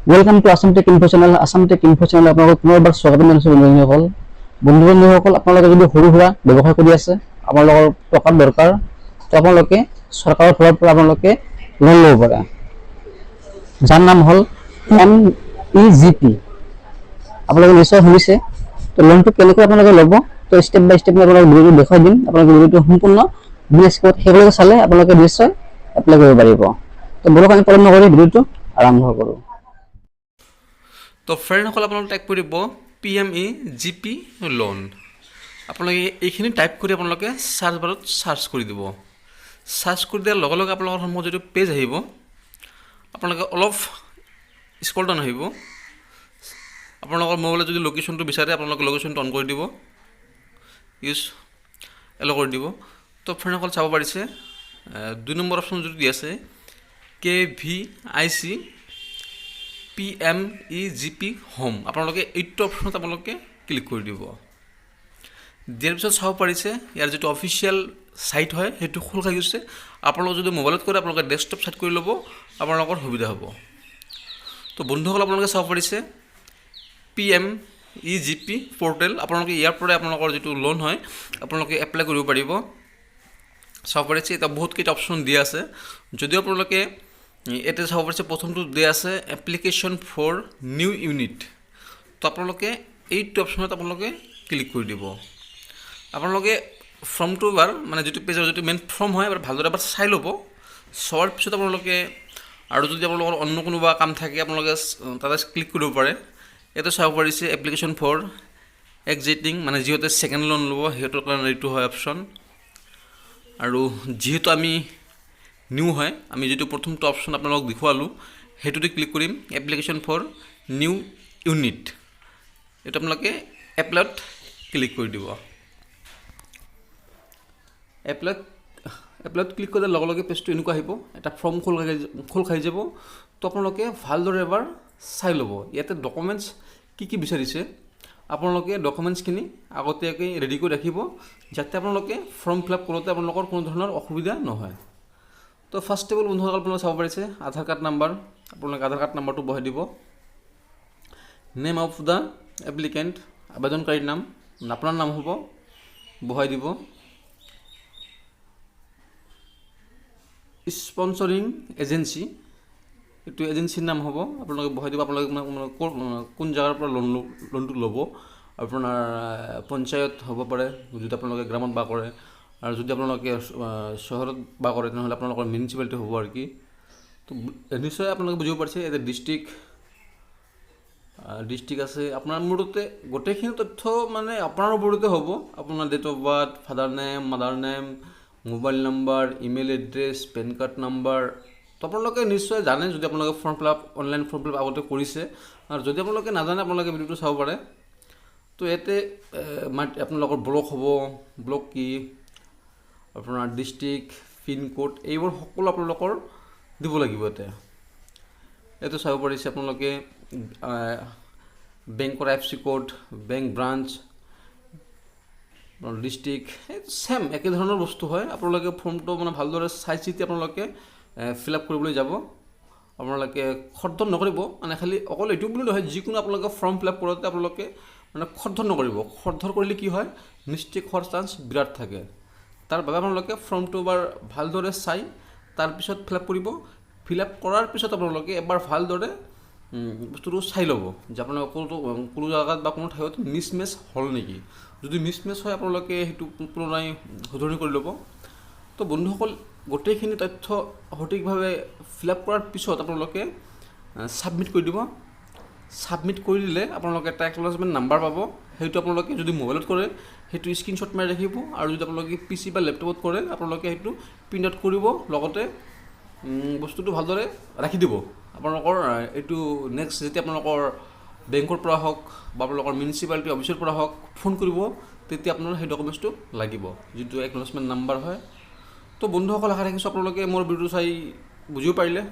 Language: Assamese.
Welcome to Assam tech info channel. Assam tech info channel আপোনালোকক পুনৰবাৰ স্বাগতম জনাইছোঁ বন্ধুসকল। বন্ধুসকল, আপোনালোকে যদি সৰু সুৰা ব্যৱসায় কৰি আছে, আপোনালোকৰ টকাৰ দৰকাৰ, তো আপোনালোকে চৰকাৰৰ ফালৰ পৰা আপোনালোকে লোন ল'ব পাৰে, যাৰ নাম হ'ল PMEGP। আপোনালোকে নিশ্চয় শুনিছে। তো লোনটো কেনেকৈ আপোনালোকে ল'ব, তো ষ্টেপ বাই ষ্টেপ মই আপোনালোকক ভিডিঅ'টো দেখুৱাই দিম। আপোনালোকে ভিডিঅ'টো সম্পূৰ্ণ বিনা স্কিমত শেষলৈকে চালে আপোনালোকে নিশ্চয় এপ্লাই কৰিব পাৰিব। তো বলক আমি পলম নকৰি ভিডিঅ'টো আৰম্ভ কৰোঁ। তো ফ্ৰেণ্ডসকল, আপোনালোকে টাইপ কৰিব PMEGP লোন। আপোনালোকে এইখিনি টাইপ কৰি আপোনালোকে চাৰ্চ বাৰত চাৰ্চ কৰি দিব। চাৰ্চ কৰি দিয়াৰ লগে লগে আপোনালোকৰ সন্মুখত যিটো পেজ আহিব, আপোনালোকে অলপ স্ক্ৰল ডাউন আহিব। আপোনালোকৰ মোবাইলত যদি লোকেশ্যনটো বিচাৰে, আপোনালোকে লোকেশ্যনটো অন কৰি দিব, ইউজ এল' কৰি দিব। তো ফ্ৰেণ্ডসকল চাব পাৰিছে 2 নম্বৰ অপশ্যন যিটো দি আছে KVIC PMEGP হোম, আপোনালোকে এইটো অপশ্যনত আপোনালোকে ক্লিক কৰি দিব। দিয়াৰ পিছত চাব পাৰিছে ইয়াৰ যিটো অফিচিয়েল ছাইট হয় সেইটো খোল খাই গৈছে। আপোনালোকে যদি মোবাইলত কৰে, আপোনালোকে ডেস্কটপ ছাইট কৰি ল'ব, আপোনালোকৰ সুবিধা হ'ব। তো বন্ধুসকল, আপোনালোকে চাব পাৰিছে PMEGP পৰ্টেল। আপোনালোকে ইয়াৰ পৰাই আপোনালোকৰ যিটো লোন হয় আপোনালোকে এপ্লাই কৰিব পাৰিব। চাব পাৰিছে এতিয়া বহুতকেইটা অপশ্যন দিয়া আছে। যদিও আপোনালোকে এতিয়া চাব পাৰিছে প্ৰথমটো দিয়া আছে এপ্লিকেশ্যন ফৰ নিউ ইউনিট। তো আপোনালোকে এইটো অপশ্যনত আপোনালোকে ক্লিক কৰি দিব। আপোনালোকে ফৰ্মটো এবাৰ মানে যিটো পেজৰ যিটো মেইন ফৰ্ম হয় এবাৰ ভালদৰে এবাৰ চাই ল'ব। চোৱাৰ পিছত আপোনালোকে আৰু যদি আপোনালোকৰ অন্য কোনোবা কাম থাকে আপোনালোকে তাতে ক্লিক কৰিব পাৰে। ইয়াতে চাব পাৰিছে এপ্লিকেশ্যন ফৰ এক্সিটিং, মানে যিহেতু ছেকেণ্ড লোন ল'ব সিহঁতৰ কাৰণে এইটো হয় অপশ্যন। আৰু যিহেতু আমি নিউ হয়, আমি যিটো প্ৰথমটো অপশ্যন আপোনালোকক দেখুৱালোঁ সেইটোতে ক্লিক কৰিম, এপ্লিকেশ্যন ফৰ নিউ ইউনিট। এইটো আপোনালোকে এপ্লাইত ক্লিক কৰি দিব। এপ্লাইত ক্লিক কৰাৰ লগে লগে পেজটো এনেকুৱা আহিব, এটা ফৰ্ম খোল খাই যাব। তো আপোনালোকে ভালদৰে এবাৰ চাই ল'ব ইয়াতে ডকুমেণ্টছ কি বিচাৰিছে। আপোনালোকে ডকুমেণ্টছখিনি আগতীয়াকৈ ৰেডি কৰি ৰাখিব, যাতে আপোনালোকে ফৰ্ম ফিল আপ কৰোঁতে আপোনালোকৰ কোনো ধৰণৰ অসুবিধা নহয়। তো ফাৰ্ষ্ট অফ অল বন্ধুসকল, আপোনালোকে চাব পাৰিছে আধাৰ কাৰ্ড নাম্বাৰ। আপোনালোকে আধাৰ কাৰ্ড নাম্বাৰটো বহাই দিব। নেম অফ দ্য এপ্লিকেণ্ট, আবেদনকাৰীৰ নাম আপোনাৰ নাম হ'ব, বহাই দিব। স্পনচৰিং এজেঞ্চি, এইটো এজেঞ্চিৰ নাম হ'ব, আপোনালোকে বহাই দিব। আপোনালোকে কোন জেগাৰ পৰা লোনটো ল'ব। আপোনাৰ পঞ্চায়ত হ'ব পাৰে যদি আপোনালোকে গ্ৰামত বাস কৰে, আৰু যদি আপোনালোকে চহৰত বাস কৰে তেনেহ'লে আপোনালোকৰ মিউনিচিপালিটি হ'ব আৰু কি। তো নিশ্চয় আপোনালোকে বুজিব পাৰিছে এতিয়া ডিষ্ট্ৰিক্ট আছে। আপোনাৰ মূলতে গোটেইখিনি তথ্য মানে আপোনাৰ ওপৰতে হ'ব। আপোনাৰ date of birth, father name, mother name, mobile number, email address, PAN card number. তো আপোনালোকে নিশ্চয় জানে যদি আপোনালোকে অনলাইন ফৰ্ম ফিল আপ আগতে কৰিছে, আৰু যদি আপোনালোকে নাজানে আপোনালোকে ভিডিঅ'টো চাব পাৰে। তো ইয়াতে আপোনালোকৰ ব্লক হ'ব, ব্লক কি, আপোনাৰ ডিষ্ট্ৰিক্ট, পিনক'ড, এইবোৰ সকলো আপোনালোকৰ দিব লাগিব। ইয়াতে চাব পাৰিছে আপোনালোকে বেংকৰ IFSC code, bank branch, district, same একে ধৰণৰ বস্তু হয়। আপোনালোকে ফৰ্মটো মানে ভালদৰে চাই চিতি আপোনালোকে ফিল আপ কৰিবলৈ যাব। আপোনালোকে খৰধৰ নকৰিব, মানে খালি অকল এইটো বুলি নহয়, যিকোনো আপোনালোকে ফৰ্ম ফিল আপ কৰোঁতে আপোনালোকে মানে খৰধৰ নকৰিব। খৰধৰ কৰিলে কি হয়, মিষ্টেক হোৱাৰ চান্স বিৰাট থাকে। তাৰ বাবে আপোনালোকে ফৰ্মটো এবাৰ ভালদৰে চাই তাৰপিছত ফিল আপ কৰিব। ফিল আপ কৰাৰ পিছত আপোনালোকে এবাৰ ভালদৰে বস্তুটো চাই ল'ব যে আপোনালোকে কোনো জেগাত বা কোনো ঠাইত মিছমেচ হ'ল নেকি। যদি মিছমেচ হয় আপোনালোকে সেইটো পুনৰাই শুধৰণি কৰি ল'ব। তো বন্ধুসকল, গোটেইখিনি তথ্য সঠিকভাৱে ফিল আপ কৰাৰ পিছত আপোনালোকে ছাবমিট কৰি দিব। ছাবমিট কৰি দিলে আপোনালোকে এটা এক্নলেজমেণ্ট নাম্বাৰ পাব। সেইটো আপোনালোকে যদি মোবাইলত কৰে সেইটো স্ক্ৰীনশ্বট মাৰি ৰাখিব, আৰু যদি আপোনালোকে PC বা লেপটপত কৰে আপোনালোকে সেইটো প্ৰিণ্ট আউট কৰিব, লগতে বস্তুটো ভালদৰে ৰাখি দিব। আপোনালোকৰ এইটো নেক্সট যেতিয়া আপোনালোকৰ বেংকৰ পৰা হওক বা আপোনালোকৰ মিউনিচিপালিটি অফিচৰ পৰা হওক ফোন কৰিব, তেতিয়া আপোনাৰ সেই ডকুমেণ্টছটো লাগিব, যিটো এক্নলেজমেণ্ট নাম্বাৰ হয়। তো বন্ধুসকল, আশা ৰাখিছোঁ আপোনালোকে মোৰ ভিডিঅ'টো চাই বুজিব পাৰিলে।